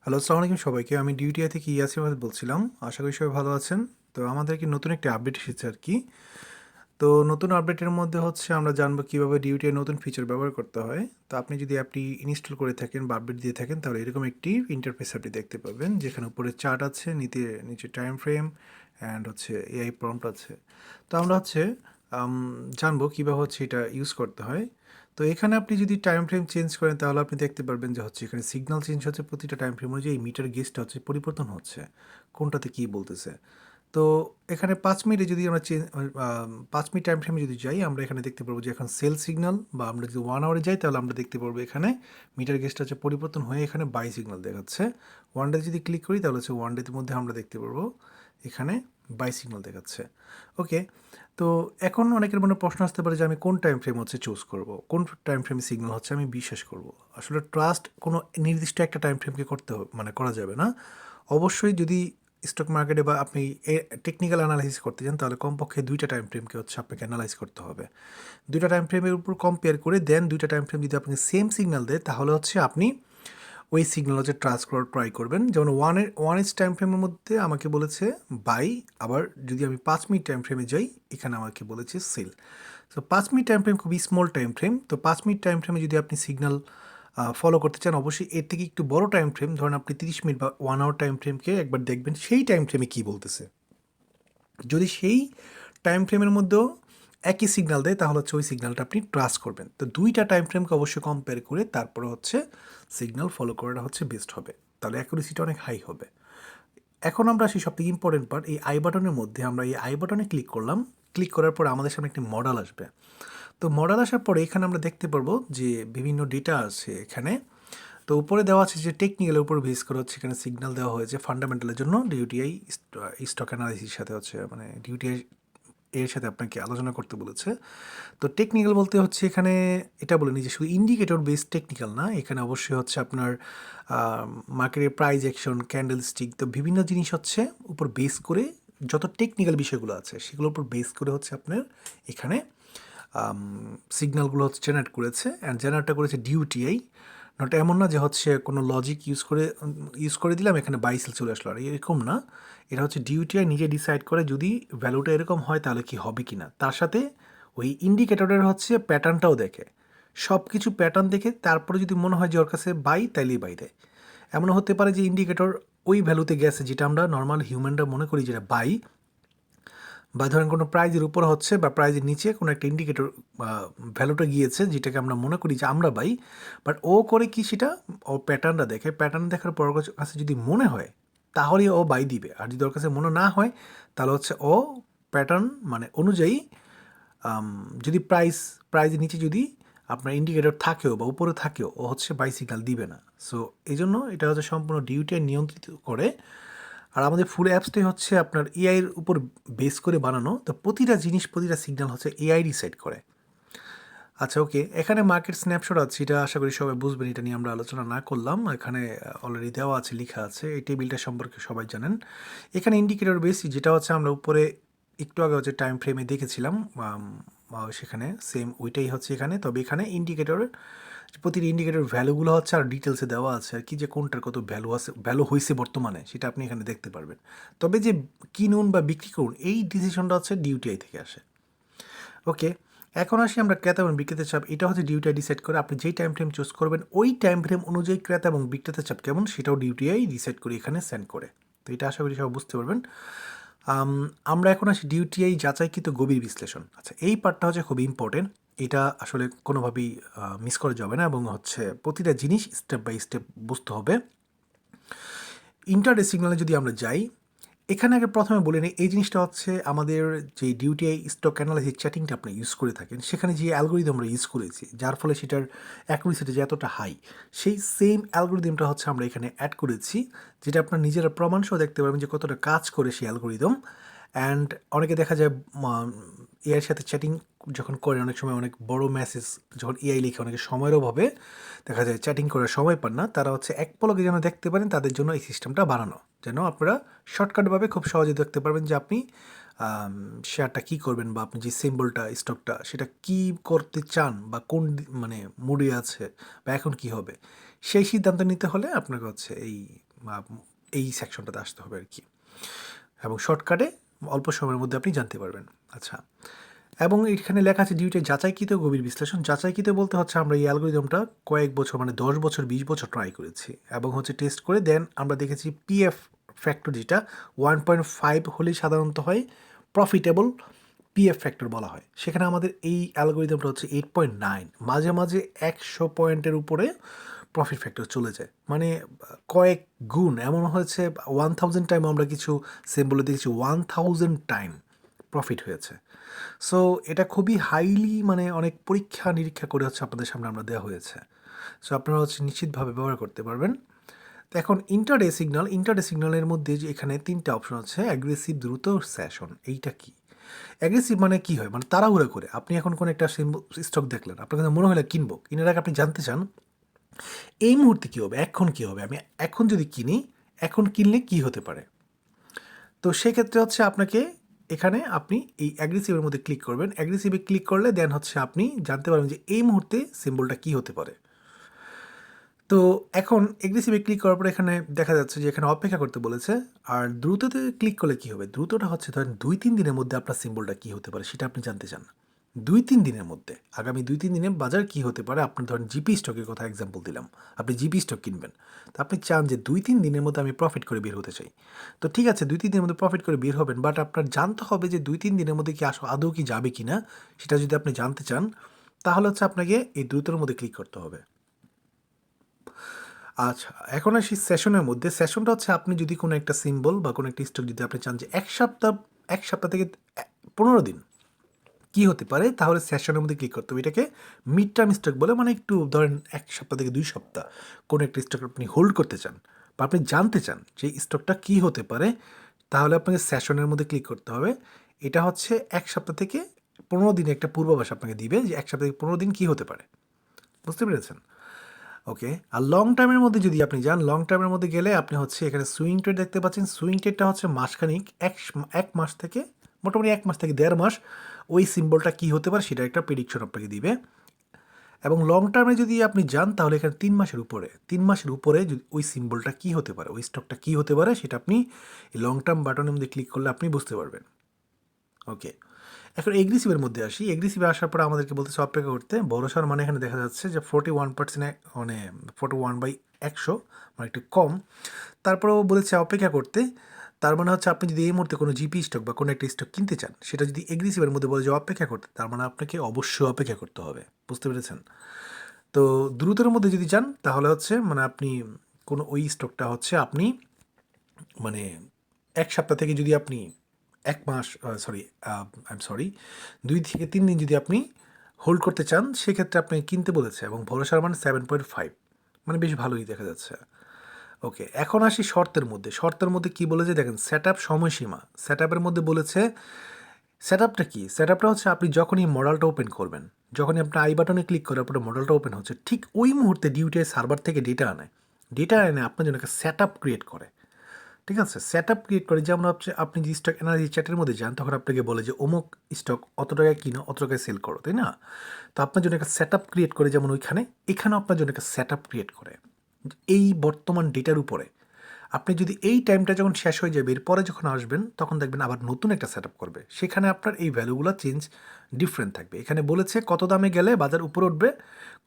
Hello, আসসালামু আলাইকুম সবাইকে। আমি ডিউটিআই থেকে ইয়াসির আহমেদ বলছিলাম। আশা করি সবাই ভালো আছেন। তো আমাদেরকে নতুন একটি আপডেট এসেছে আর কি। তো নতুন আপডেটের মধ্যে হচ্ছে আমরা জানবো কীভাবে ডিউটিআই নতুন ফিচার ব্যবহার করতে হয়। তো আপনি যদি অ্যাপটি ইনস্টল করে থাকেন বা আপডেট দিয়ে থাকেন তাহলে এরকম একটি ইন্টারফেস আপনি দেখতে পাবেন, যেখানে উপরে চার্ট আছে, নিচে টাইম ফ্রেম অ্যান্ড হচ্ছে এআই প্রম্পট আছে। তো আমরা হচ্ছে জানবো কীভাবে হচ্ছে এটা ইউজ করতে হয়। তো এখানে আপনি যদি টাইম ফ্রেম চেঞ্জ করেন তাহলে আপনি দেখতে পারবেন যে হচ্ছে এখানে সিগন্যাল চেঞ্জ হচ্ছে, প্রতিটা টাইম ফ্রেম অনুযায়ী মিটার গেজটা হচ্ছে পরিবর্তন হচ্ছে, কোনটাতে কী বলতেছে। তো এখানে 5 মিনিটে যদি আমরা 5 মিনিট টাইম ফ্রেমে যদি যাই, আমরা এখানে দেখতে পারবো যে এখন সেল সিগন্যাল, বা আমরা যদি 1 আওয়ারে যাই তাহলে আমরা দেখতে পারবো এখানে মিটার গেজটা হচ্ছে পরিবর্তন হয়ে এখানে বাই সিগন্যাল দেখাচ্ছে। 1 ডে যদি ক্লিক করি তাহলে হচ্ছে 1 ডের মধ্যে আমরা দেখতে পারবো এখানে বাই সিগন্যাল দেখাচ্ছে। ওকে, তো এখন অনেকের মনে প্রশ্ন আসতে পারে যে আমি কোন টাইম ফ্রেম হচ্ছে চুজ করব, কোন টাইম ফ্রেমে সিগন্যাল হচ্ছে আমি বিশ্বাস করব। আসলে ট্রাস্ট কোনো নির্দিষ্ট একটা টাইম ফ্রেমকে করতে হবে মানে করা যাবে না। অবশ্যই যদি স্টক মার্কেটে বা আপনি টেকনিক্যাল অ্যানালাইসিস করতে চান তাহলে কমপক্ষে 2টা টাইম ফ্রেমকে হচ্ছে আপনাকে অ্যানালাইজ করতে হবে। 2টা টাইম ফ্রেমের উপর কম্পেয়ার করে দেন 2টা টাইম ফ্রেম যদি আপনাকে সেম সিগন্যাল দেয় তাহলে হচ্ছে আপনি ওই সিগন্যাল হচ্ছে ট্রাস্ট করার ট্রাই করবেন। যেমন ওয়ান এজ টাইম ফ্রেমের মধ্যে আমাকে বলেছে বাই, আবার যদি আমি 5 মিনিট টাইম ফ্রেমে যাই এখানে আমাকে বলেছে সেল। সো 5 মিনিট টাইম ফ্রেম খুবই স্মল টাইম ফ্রেম। তো 5 মিনিট টাইম ফ্রেমে যদি আপনি সিগন্যাল ফলো করতে চান, অবশ্যই এর থেকে একটু বড় টাইম ফ্রেম, ধরুন আপনি 30 মিনিট বা 1 আওয়ার টাইম ফ্রেমকে একবার দেখবেন সেই টাইম ফ্রেমে কী বলতেছে। যদি সেই টাইম ফ্রেমের মধ্যেও একই সিগন্যাল দেয় তাহলে হচ্ছে ওই সিগন্যালটা আপনি ট্রাস্ট করবেন। তো 2টা টাইম ফ্রেমকে অবশ্যই কম্পেয়ার করে তারপরে হচ্ছে সিগন্যাল ফলো করাটা হচ্ছে বেস্ট হবে, তাহলে অ্যাকুরেসিটা অনেক হাই হবে। এখন আমরা আসি সবথেকে ইম্পর্টেন্ট পার্ট, এই আই বাটনের মধ্যে আমরা এই আই বাটনে ক্লিক করলাম। ক্লিক করার পর আমাদের সামনে একটি মডেল আসবে। তো মডেল আসার পরে এখানে আমরা দেখতে পারবো যে বিভিন্ন ডেটা আছে এখানে। তো উপরে দেওয়া আছে যে টেকনিক্যালের উপর বেস করে হচ্ছে এখানে সিগন্যাল দেওয়া হয়েছে ফান্ডামেন্টালের জন্য ডিউটিআই স্টক অ্যানালাইসিসের সাথে হচ্ছে মানে ডিউটিআই এর সাথে আপনাকে আলোচনা করতে বলেছে। তো টেকনিক্যাল বলতে হচ্ছে এখানে এটা বলেনি যে শুধু ইন্ডিকেটর বেস টেকনিক্যাল না, এখানে অবশ্যই হচ্ছে আপনার মার্কেটের প্রাইস অ্যাকশন, ক্যান্ডেল স্টিক, তো বিভিন্ন জিনিস হচ্ছে উপর বেস করে যত টেকনিক্যাল বিষয়গুলো আছে সেগুলোর উপর বেস করে হচ্ছে আপনার এখানে সিগন্যালগুলো হচ্ছে জেনারেট করেছে, অ্যান্ড জেনারেটটা করেছে ডিউটিআই। নট এমন না যে হচ্ছে কোনো লজিক ইউজ করে দিলাম এখানে বাইসেল চলে আসলো, আর এরকম না। এটা হচ্ছে ডিউটিআই নিজে ডিসাইড করে যদি ভ্যালুটা এরকম হয় তাহলে কি হবে কি না, তার সাথে ওই ইন্ডিকেটরের হচ্ছে প্যাটার্নটাও দেখে। সব কিছু প্যাটার্ন দেখে তারপরে যদি মনে হয় যে ওর কাছে বাই, তাইলেই বাই দেয়। এমনও হতে পারে যে ইন্ডিকেটর ওই ভ্যালুতে গেছে যেটা আমরা নর্মাল হিউম্যানরা মনে করি যেটা বাই, বা ধরেন কোনো প্রাইজের উপর হচ্ছে বা প্রাইজের নিচে কোনো একটা ইন্ডিকেটর ভ্যালুটা গিয়েছে যেটাকে আমরা মনে করি যে আমরা বাই, বাট ও করে কি সেটা ও প্যাটার্নটা দেখে, প্যাটার্ন দেখার পর ওর কাছে যদি মনে হয় তাহলেই ও বাই দিবে, আর যদি ওর কাছে মনে না হয় তাহলে হচ্ছে ও প্যাটার্ন মানে অনুযায়ী যদি প্রাইজের নিচে যদি আপনার ইন্ডিকেটর থাকেও বা উপরে থাকেও ও হচ্ছে বাই সিগন্যাল দিবে না। সো এই জন্য এটা হচ্ছে সম্পূর্ণ ডিউটিআই নিয়ন্ত্রিত করে। আর আমাদের ফুল অ্যাপসটাই হচ্ছে আপনার এআইয়ের উপর বেস করে বানানো, তো প্রতিটা জিনিস প্রতিটা সিগন্যাল হচ্ছে এআই ডিসাইড করে। আচ্ছা, ওকে, এখানে মার্কেট স্ন্যাপশট আছে, এটা আশা করি সবাই বুঝবেন, এটা নিয়ে আমরা আলোচনা না করলাম। এখানে অলরেডি দেওয়া আছে, লেখা আছে, এই টেবিলটা সম্পর্কে সবাই জানেন। এখানে ইন্ডিকেটর বেস যেটা হচ্ছে আমরা উপরে একটু আগে হচ্ছে টাইম ফ্রেমে দেখেছিলাম, সেখানে সেম ওইটাই হচ্ছে এখানে। তবে এখানে ইন্ডিকেটরের প্রতিটি ইন্ডিকেটর ভ্যালুগুলো হচ্ছে আর ডিটেলসে দেওয়া আছে আর কি, যে কোনটার কত ভ্যালু আছে, ভ্যালু হয়েছে বর্তমানে সেটা আপনি এখানে দেখতে পারবেন। তবে যে কিনুন বা বিক্রি করুন এই ডিসিশনটা হচ্ছে ডিউটিআই থেকে আসে। ওকে, এখন আসি আমরা ক্রেতা এবং বিক্রেতার চাপ। এটা হচ্ছে ডিউটিআই ডিসাইড করে, আপনি যেই টাইম ফ্রেম চুজ করবেন ওই টাইম ফ্রেম অনুযায়ী ক্রেতা এবং বিক্রেতার চাপ কেমন সেটাও ডিউটিআই ডিসাইড করে এখানে সেন্ড করে। তো এটা আশা করি সবাই বুঝতে পারবেন। আমরা এখন আসি ডিউটিআই যাচাইকৃত গভীর বিশ্লেষণ। আচ্ছা, এই পার্টটা হচ্ছে খুবই ইম্পর্টেন্ট, এটা আসলে কোনোভাবেই মিস করা যাবে না, এবং হচ্ছে প্রতিটা জিনিস স্টেপ বাই স্টেপ বুঝতে হবে। ইন্টারডে সিগন্যালে যদি আমরা যাই, এখানে আগে প্রথমে বলে নিই এই জিনিসটা হচ্ছে আমাদের যে ডিউটিআই স্টক অ্যানালাইসিস চ্যাটিংটা আপনি ইউজ করে থাকেন সেখানে যে অ্যালগোরিদম আমরা ইউজ করেছি যার ফলে সেটার অ্যাকুরেসিটা যে এতটা হাই, সেই সেম অ্যালগোরিদমটা হচ্ছে আমরা এখানে অ্যাড করেছি, যেটা আপনার নিজেরা প্রমাণসহ দেখতে পারবেন যে কতটা কাজ করে সেই অ্যালগোরিদম। অ্যান্ড অনেকে দেখা যায় এআইয়ের সাথে চ্যাটিং যখন করে অনেক সময় অনেক বড় মেসেজ যখন এআই লিখে অনেকে সময়ের অভাবে দেখা যায় চ্যাটিং করার সময় পান না, তারা হচ্ছে এক পলকে যেন দেখতে পারেন তাদের জন্য এই সিস্টেমটা বানানো, যেন আপনারা শর্টকাটভাবে খুব সহজে দেখতে পারবেন যে আপনি শেয়ারটা কী করবেন, বা আপনি যে সিম্বলটা স্টকটা সেটা কী করতে চান, বা কোন মানে মুডে আছে, বা এখন কী হবে সেই সিদ্ধান্ত নিতে হলে আপনাকে হচ্ছে এই এই সেকশনটাতে আসতে হবে আর কি, এবং শর্টকাটে অল্প সময়ের মধ্যে আপনি জানতে পারবেন। আচ্ছা, এবং এখানে লেখা আছে ডিউটি যাচাইকৃত গভীর বিশ্লেষণ। যাচাইকৃত বলতে হচ্ছে আমরা এই অ্যালগোরিদমটা কয়েক বছর মানে 10 বছর 20 বছর ট্রাই করেছি এবং হচ্ছে টেস্ট করে দেন আমরা দেখেছি পিএফ ফ্যাক্টর যেটা 1.5 হলেই সাধারণত হয় প্রফিটেবল পিএফ ফ্যাক্টর বলা হয়, সেখানে আমাদের এই অ্যালগোরিদমটা হচ্ছে 8.9, মাঝে মাঝে 100 পয়েন্টের উপরে প্রফিট ফ্যাক্টর চলে যায়, মানে কয়েক গুণ। এমন হয়েছে 1000 টাইম আমরা কিছু সিম্বলে দেখেছি 1000 টাইম প্রফিট হয়েছে। সো এটা খুবই হাইলি মানে অনেক পরীক্ষা নিরীক্ষা করে হচ্ছে আপনাদের সামনে আমরা দেওয়া হয়েছে। সো আপনারা হচ্ছে নিশ্চিতভাবে ব্যবহার করতে পারবেন। তো এখন ইন্টারডে সিগন্যালের মধ্যে যে এখানে 3টা অপশন আছে, অ্যাগ্রেসিভ, দ্রুত, সেশন। এইটা কি? অ্যাগ্রেসিভ মানে কি হয়, মানে তাড়াহুড়া করে আপনি এখন কোনো একটা স্টক দেখলেন, আপনার কাছে মনে হলো কিনবো, কিনার আগে আপনি জানতে চান এই মুহূর্তে কী হবে, এখন কী হবে, আমি এখন যদি কিনি, এখন কিনলে কি হতে পারে। তো সেক্ষেত্রে হচ্ছে আপনাকে এখানে আপনি এই অ্যাগ্রেসিভের মধ্যে ক্লিক করবেন। অ্যাগ্রেসিভে ক্লিক করলে দেন হচ্ছে আপনি জানতে পারবেন যে এই মুহূর্তে সিম্বলটা কী হতে পারে। তো এখন এগ্রেসিভে ক্লিক করার পর এখানে দেখা যাচ্ছে যে এখানে অপেক্ষা করতে বলেছে। আর দ্রুততে ক্লিক করলে কী হবে, দ্রুতটা হচ্ছে ধরেন 2-3 দিনের মধ্যে আপনার সিম্বলটা কী হতে পারে সেটা আপনি জানতে চান। 2-3 দিনের মধ্যে, আগামী 2-3 দিনে বাজার কী হতে পারে, আপনি ধরেন জিপি স্টকের কথা এক্সাম্পল দিলাম, আপনি জিপি স্টক কিনবেন, তো আপনি চান যে 2-3 দিনের মধ্যে আমি প্রফিট করে বের হতে চাই। তো ঠিক আছে, 2-3 দিনের মধ্যে প্রফিট করে বের হবেন, বাট আপনার জানতে হবে যে 2-3 দিনের মধ্যে কি আদৌ কি যাবে কি না, সেটা যদি আপনি জানতে চান তাহলে হচ্ছে আপনাকে এই দ্রুতের মধ্যে ক্লিক করতে হবে। আচ্ছা, এখন আসি সেশনের মধ্যে। সেশনটা হচ্ছে আপনি যদি কোনো একটা সিম্বল বা কোনো একটা স্টক যদি আপনি চান যে এক সপ্তাহ থেকে 15 দিন কী হতে পারে, তাহলে সেশনের মধ্যে ক্লিক করতে হবে। এটাকে মিড টার্ম স্টক বলে, মানে একটু ধরেন 1 সপ্তাহ থেকে 2 সপ্তাহ কোনো একটা স্টক আপনি হোল্ড করতে চান বা আপনি জানতে চান যে স্টকটা কী হতে পারে, তাহলে আপনাকে সেশনের মধ্যে ক্লিক করতে হবে। এটা হচ্ছে 1 সপ্তাহ থেকে 15 দিনে একটা পূর্বাভাস আপনাকে দিবে যে 1 সপ্তাহ থেকে 15 দিন কী হতে পারে। বুঝতে পেরেছেন? ওকে। আর লং টার্মের মধ্যে যদি আপনি যান, লং টার্মের মধ্যে গেলে আপনি হচ্ছে এখানে সুইং ট্রেড দেখতে পাচ্ছেন। সুইং ট্রেডটা হচ্ছে মাসখানিক, এক মাস থেকে মোটামুটি 1 মাস থেকে 1.5 মাস ওই সিম্বলটা কী হতে পারে সেটা একটা প্রেডিকশন আপনাকে দিবে। এবং লং টার্মে যদি আপনি যান তাহলে এখানে 3 মাসের উপরে যদি ওই সিম্বলটা কী হতে পারে, ওই স্টকটা কী হতে পারে সেটা আপনি এই লং টার্ম বাটনের মধ্যে ক্লিক করলে আপনি বুঝতে পারবেন। ওকে, এখন এগ্রেসিভের মধ্যে আসি। এগ্রেসিভে আসার পরে আমাদেরকে বলতেছে অপেক্ষা করতে। বড়সড় মানে এখানে দেখা যাচ্ছে যে 41% মানে 41/100 মানে একটু কম। তারপরেও বলেছে অপেক্ষা করতে। তার মানে হচ্ছে আপনি যদি এই মুহূর্তে কোনো জিপি স্টক বা কোনো একটা স্টক কিনতে চান, সেটা যদি এগ্রেসিভের মধ্যে বলে যে অপেক্ষা করতে, তার মানে আপনাকে অবশ্যই অপেক্ষা করতে হবে। বুঝতে পেরেছেন? তো দ্রুতের মধ্যে যদি যান তাহলে হচ্ছে মানে আপনি কোনো ওই স্টকটা হচ্ছে আপনি মানে 1 সপ্তাহ থেকে যদি আপনি 1 মাস আই এম সরি 2 থেকে 3 দিন যদি আপনি হোল্ড করতে চান, সেক্ষেত্রে আপনাকে কিনতে বলেছে এবং ভরসার মান 7.5, মানে বেশ ভালোই দেখা যাচ্ছে। ওকে, এখন আসি শর্তের মধ্যে। শর্তের মধ্যে কী বলেছে দেখেন, সেটআপ সময়সীমা। সেটআপের মধ্যে বলেছে সেটআপটা কি? সেটআপটা হচ্ছে আপনি যখনই মডেলটা ওপেন করবেন, যখনই আপনি আই বাটনে ক্লিক করার পরে মডেলটা ওপেন হচ্ছে, ঠিক ওই মুহূর্তে ডিউটিআই সার্ভার থেকে ডেটা আনে। ডেটা এনে আপনার জন্য একটা সেটআপ ক্রিয়েট করে। ঠিক আছে, সেটআপ ক্রিয়েট করে, যেমন হচ্ছে আপনি যে স্টক এনার্জি চ্যাটের মধ্যে যান, তখন আপনাকে বলে যে অমুক স্টক অত টাকায় কিনো, অত টাকায় সেল করো, তাই না? তো আপনার জন্য একটা সেটআপ ক্রিয়েট করে, যেমন এখানেও আপনার জন্য একটা সেটআপ ক্রিয়েট করে এই বর্তমান ডেটার উপরে। আপনি যদি এই টাইমটা যখন শেষ হয়ে যাবে, এরপরে যখন আসবেন তখন দেখবেন আবার নতুন একটা সেটআপ করবে, সেখানে আপনার এই ভ্যালুগুলো ডিফারেন্ট থাকবে। এখানে বলেছে কত দামে গেলে বাজার উপরে উঠবে,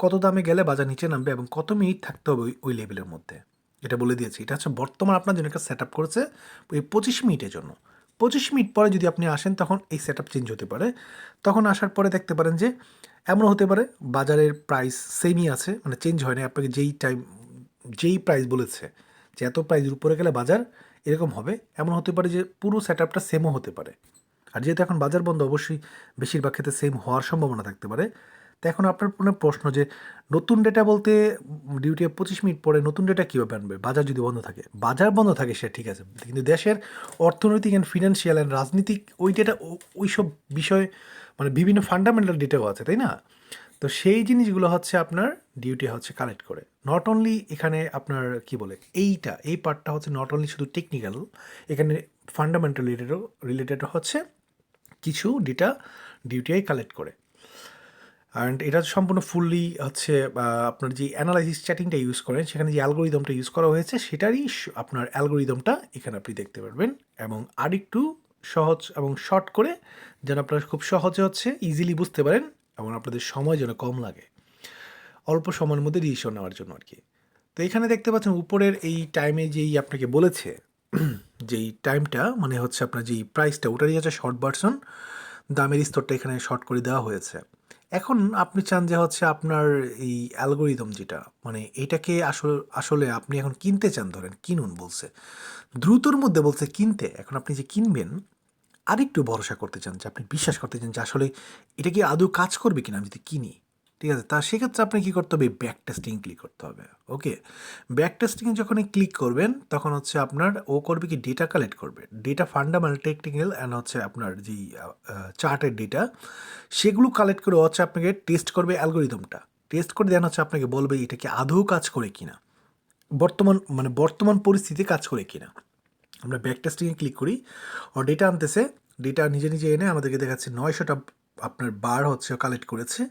কত দামে গেলে বাজার নিচে নামবে এবং কত মিনিট থাকতে হবে ওই লেভেলের মধ্যে, এটা বলে দিয়েছি। এটা হচ্ছে বর্তমান আপনার জন্য একটা সেট আপ করেছে ওই 25 মিনিটের জন্য। 25 মিনিট পরে যদি আপনি আসেন তখন এই সেট আপ চেঞ্জ হতে পারে। তখন আসার পরে দেখতে পারেন যে এমন হতে পারে বাজারের প্রাইস সেমই আছে, মানে চেঞ্জ হয় না। আপনাকে যেই প্রাইস বলেছে যে এত প্রাইসের উপরে গেলে বাজার এরকম হবে, এমন হতে পারে যে পুরো সেট আপটা সেমও হতে পারে। আর যেহেতু এখন বাজার বন্ধ, অবশ্যই বেশিরভাগ ক্ষেত্রে সেম হওয়ার সম্ভাবনা থাকতে পারে। তো এখন আপনার প্রশ্ন যে নতুন ডেটা বলতে ডিউটি 25 মিনিট পরে নতুন ডেটা কীভাবে আনবে, বাজার যদি বন্ধ থাকে? বাজার বন্ধ থাকে সে ঠিক আছে, কিন্তু দেশের অর্থনৈতিক অ্যান্ড ফিনান্সিয়াল অ্যান্ড রাজনীতিক ওই ডেটা, ওই সব বিষয় মানে বিভিন্ন ফান্ডামেন্টাল ডেটাও আছে, তাই না? তো সেই জিনিসগুলো হচ্ছে আপনার ডিউটি হচ্ছে কালেক্ট করে। নট অনলি এখানে আপনার কি বলে এই পার্টটা হচ্ছে নট অনলি শুধু টেকনিক্যাল, এখানে ফান্ডামেন্টাল রিলেটেড হচ্ছে কিছু ডেটা ডিউটিআই কালেক্ট করে। অ্যান্ড এটা সম্পূর্ণ ফুললি হচ্ছে আপনার যে অ্যানালাইসিস চ্যাটিংটা ইউজ করেন সেখানে যে অ্যালগোরিদমটা ইউজ করা হয়েছে সেটারই আপনার অ্যালগোরিদমটা এখানে আপনি দেখতে পারবেন এবং আরেকটু সহজ এবং শর্ট করে যেন আপনারা খুব সহজে হচ্ছে ইজিলি বুঝতে পারেন এবং আপনাদের সময় যেন কম লাগে অল্প সময়ের মধ্যে ডিসিশন নেওয়ার জন্য আর কি। তো এখানে দেখতে পাচ্ছেন উপরের এই টাইমে যেই আপনাকে বলেছে যেই টাইমটা মানে হচ্ছে আপনার যেই প্রাইসটা ওটারই হচ্ছে শর্ট ভার্সন, দামের স্তরটা এখানে শর্ট করে দেওয়া হয়েছে। এখন আপনি চান যে হচ্ছে আপনার এই অ্যালগোরিদম যেটা মানে এটাকে আসলে আপনি এখন কিনতে চান, ধরেন কিনুন বলছে, দ্রুতর মধ্যে বলছে কিনতে। এখন আপনি যে কিনবেন আরেকটু ভরসা করতে চান, যে আপনি বিশ্বাস করতে চান যে আসলে এটা কি আদৌ কাজ করবে কিনা আমি যদি কিনি, ঠিক আছে? তা সেক্ষেত্রে আপনি কী করতে হবে, ব্যাক টেস্টিং ক্লিক করতে হবে। ওকে, ব্যাক টেস্টিং যখন ক্লিক করবেন তখন হচ্ছে আপনার ও করবে কি ডেটা কালেক্ট করবে, ডেটা ফান্ডামেন্টাল টেকনিক্যাল অ্যান্ড হচ্ছে আপনার যেই চার্টের ডেটা সেগুলো কালেক্ট করে হচ্ছে আপনাকে টেস্ট করবে অ্যালগোরিদমটা, টেস্ট করে দেন হচ্ছে আপনাকে বলবে এটা কি আদৌ কাজ করে কিনা, বর্তমান পরিস্থিতি কাজ করে কিনা। আমরা ব্যাক টেস্টিংয়ে ক্লিক করি, ও ডেটা আনতেছে, ডেটা নিজে নিজে এনে আমাদেরকে দেখাচ্ছে 900টা আপনার বার হচ্ছে কালেক্ট করেছে।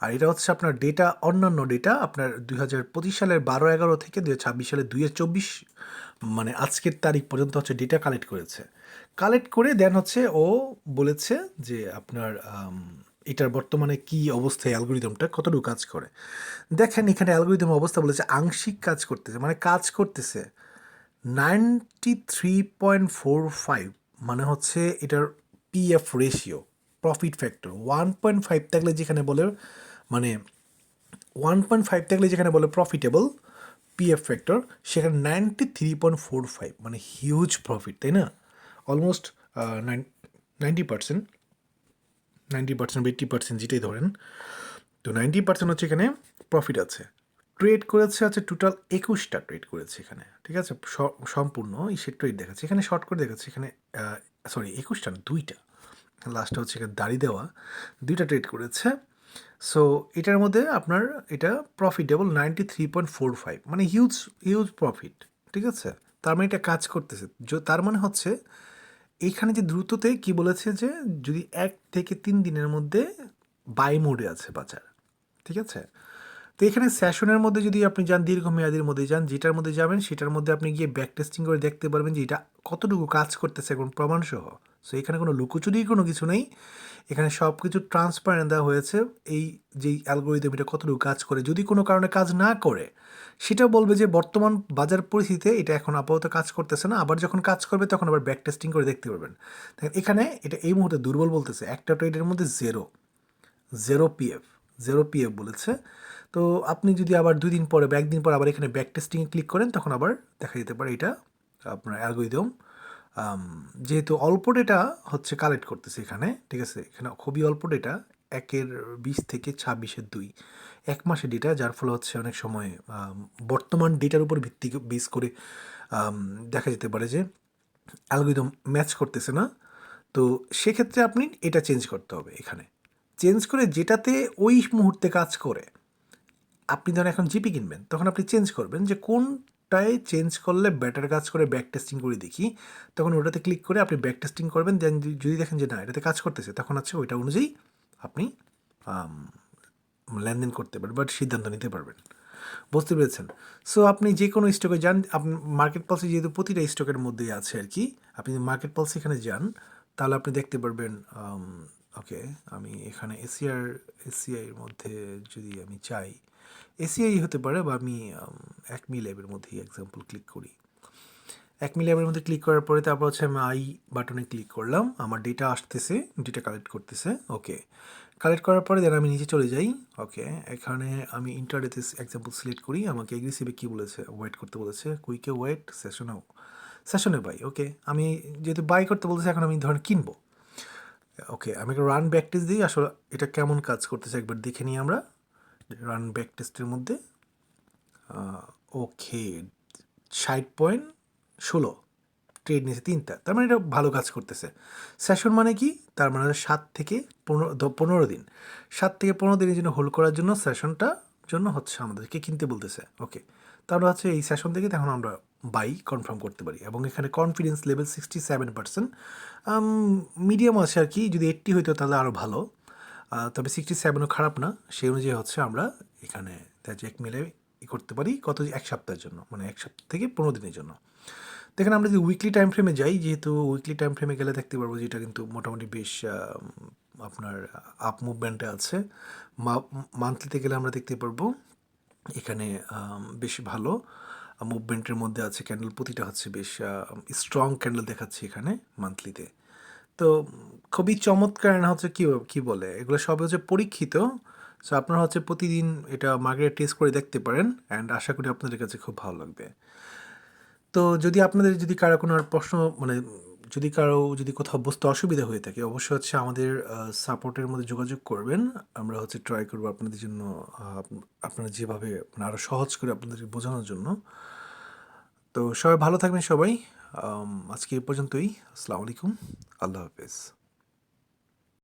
আর এটা হচ্ছে আপনার ডেটা, অন্যান্য ডেটা আপনার 2025 সালের 12/11 থেকে 2026 সালের 2/24 মানে আজকের তারিখ পর্যন্ত হচ্ছে ডেটা কালেক্ট করেছে। কালেক্ট করে দেন হচ্ছে ও বলেছে যে আপনার এটার বর্তমানে কি অবস্থায় অ্যালগোরিদমটা কতটুকু কাজ করে। দেখেন এখানে অ্যালগোরিদম অবস্থা বলেছে আংশিক কাজ করতেছে, মানে কাজ করতেছে 93.45, মানে হচ্ছে এটার পিএফ রেশিও, প্রফিট ফ্যাক্টর 1.5 থাকলে যেখানে বলে মানে 1.5 থাকলে যেখানে বলে প্রফিটেবল পিএফ ফ্যাক্টর, সেখানে 93.45, মানে হিউজ প্রফিট, তাই না? অলমোস্ট 90%, 90% 80% যেটাই ধরেন, তো 90% হচ্ছে এখানে প্রফিট আছে। ট্রেড করেছে হচ্ছে টোটাল 21টা ট্রেড করেছে এখানে, ঠিক আছে? সম্পূর্ণ সে ট্রেড দেখাচ্ছে এখানে, শর্ট করে দেখাচ্ছে এখানে, সরি 21টা না, 2টা, লাস্টটা হচ্ছে এখানে দাঁড়িয়ে দেওয়া, 2টা ট্রেড করেছে। সো এটার মধ্যে আপনার এটা প্রফিটেবল 93.45, মানে হিউজ হিউজ প্রফিট, ঠিক আছে? তার মানে এটা কাজ করতেছে, তার মানে হচ্ছে এইখানে যে দ্রুততে কি বলেছে যে যদি 1 থেকে 3 দিনের মধ্যে বাই মোডে আছে বাজার, ঠিক আছে? তো এখানে সেশনের মধ্যে যদি আপনি যান, দীর্ঘমেয়াদের মধ্যে যান, যেটার মধ্যে যাবেন সেটার মধ্যে আপনি গিয়ে ব্যাক টেস্টিং করে দেখতে পারবেন যে এটা কতটুকু কাজ করতেছে এখন প্রমাণসহ। সো এখানে কোনো লুকোচুরির কোনো কিছু নেই, এখানে সব কিছু ট্রান্সপারেন্ট দেওয়া হয়েছে। এই যেই অ্যালগোরিদম এটা কতটুকু কাজ করে, যদি কোনো কারণে কাজ না করে সেটা বলবে যে বর্তমান বাজার পরিস্থিতিতে এটা এখন আপাতত কাজ করতেছে না, আবার যখন কাজ করবে তখন আবার ব্যাক টেস্টিং করে দেখতে পারবেন। দেখেন এখানে এটা এই মুহূর্তে দুর্বল বলতেছে, একটা ট্রেডের মধ্যে জিরো পিএফ বলেছে। তো আপনি যদি আবার 2 দিন পরে বা 1 দিন পর আবার এখানে ব্যাক টেস্টিংয়ে ক্লিক করেন তখন আবার দেখা যেতে পারে এটা আপনার অ্যালগোরিদম যেহেতু অল্প ডেটা হচ্ছে কালেক্ট করতেছে এখানে, ঠিক আছে? এখানে খুবই অল্প ডেটা, 1/20 থেকে 26/2, 1 মাসের ডেটা, যার ফলে হচ্ছে অনেক সময় বর্তমান ডেটার উপর বেস করে দেখা যেতে পারে যে অ্যালগোরিদম ম্যাচ করতেছে না। তো সেক্ষেত্রে আপনি এটা চেঞ্জ করতে হবে, এখানে চেঞ্জ করে যেটাতে ওই মুহূর্তে কাজ করে। আপনি ধরেন এখন জিপি কিনবেন, তখন আপনি চেঞ্জ করবেন যে কোনটায় চেঞ্জ করলে বেটার কাজ করে, ব্যাক টেস্টিং করে দেখি, তখন ওটাতে ক্লিক করে আপনি ব্যাক টেস্টিং করবেন। দেন যদি দেখেন যে না এটাতে কাজ করতেছে, তখন হচ্ছে ওইটা অনুযায়ী আপনি লেনদেন করতে পারবেন, বাট সিদ্ধান্ত নিতে পারবেন। বুঝতে পেরেছেন? সো আপনি যে কোনো স্টকে যান, আপনি মার্কেট পালসে যেহেতু প্রতিটা স্টকের মধ্যেই আছে আর কি, আপনি মার্কেট পালসে এখানে যান তাহলে আপনি দেখতে পারবেন। ওকে, আমি এখানে এসিআইয়ের মধ্যে যদি আমি চাই, এসিআই হতে পারে, বা আমি 1 ল্যাবের মধ্যেই এক্সাম্পল ক্লিক করি। 1 ল্যাবের মধ্যে ক্লিক করার পরে তারপর হচ্ছে আমি আই বাটনে ক্লিক করলাম, আমার ডেটা আসতেছে, ডেটা কালেক্ট করতেছে। ওকে, কালেক্ট করার পরে দেন আমি নিচে চলে যাই। ওকে, এখানে আমি ইন্টারডেতে এক্সাম্পল সিলেক্ট করি, আমাকে এগ্রেসিভে কী বলেছে, ওয়েট করতে বলেছে, কুইকে ওয়েট, সেশনে বাই। ওকে, আমি যেহেতু বাই করতে বলতেছে এখন আমি ধরেন কিনবো। ওকে, আমি একটা রান ব্যাক টেস্ট দিই, আসলে এটা কেমন কাজ করতেছে একবার দেখে নিই আমরা। রান ব্যাক টেস্টের মধ্যে ওকে 60.16 ট্রেড নিয়েছে 3টা, তার মানে এটা ভালো কাজ করতেছে। সেশন মানে কি, তার মানে 7 থেকে 15 দিন, 7 থেকে 15 দিনের জন্য হোল্ড করার জন্য সেশনটা জন্য হচ্ছে আমাদেরকে কিনতে বলতেছে। ওকে, তাহলে হচ্ছে এই সেশন থেকে তখন আমরা বাই কনফার্ম করতে পারি, এবং এখানে কনফিডেন্স লেভেল 67%, মিডিয়াম আছে আর কি, যদি 80 হইতো তাহলে আরও ভালো। তবে 67ও খারাপ না। সেই অনুযায়ী হচ্ছে আমরা এখানে জ্যাক মিলে করতে পারি কত 1 সপ্তাহের জন্য, মানে 1 সপ্তাহ থেকে 15 দিনের জন্য। তো এখানে আমরা যদি উইকলি টাইম ফ্রেমে যাই, যেহেতু উইকলি টাইম ফ্রেমে গেলে দেখতে পারবো যে এটা কিন্তু মোটামুটি বেশ আপনার আপ মুভমেন্টে আছে। মান্থলিতে গেলে আমরা দেখতে পারবো এখানে বেশ ভালো মুভমেন্টের মধ্যে আছে। ক্যান্ডেল প্রতিটা হচ্ছে বেশ স্ট্রং ক্যান্ডেল দেখাচ্ছে এখানে মান্থলিতে। তো খুবই চমৎকার হচ্ছে কি বলে এগুলো সব হচ্ছে পরীক্ষিত। সো আপনারা হচ্ছে প্রতিদিন এটা মার্কেটে টেস্ট করে দেখতে পারেন, অ্যান্ড আশা করি আপনাদের কাছে খুব ভালো লাগবে। তো যদি আপনাদের যদি কারো কোনো আর প্রশ্ন, মানে যদি কারো যদি কোথাও বুঝতে অসুবিধা হয়ে থাকে, অবশ্যই হচ্ছে আমাদের সাপোর্টের মধ্যে যোগাযোগ করবেন। আমরা হচ্ছে ট্রাই করবো আপনাদের জন্য আপনারা যেভাবে মানে আরও সহজ করে আপনাদেরকে বোঝানোর জন্য। তো সবাই ভালো থাকবেন সবাই। আজকে এই পর্যন্তই। আসসালামু আলাইকুম। আল্লাহ হাফেজ।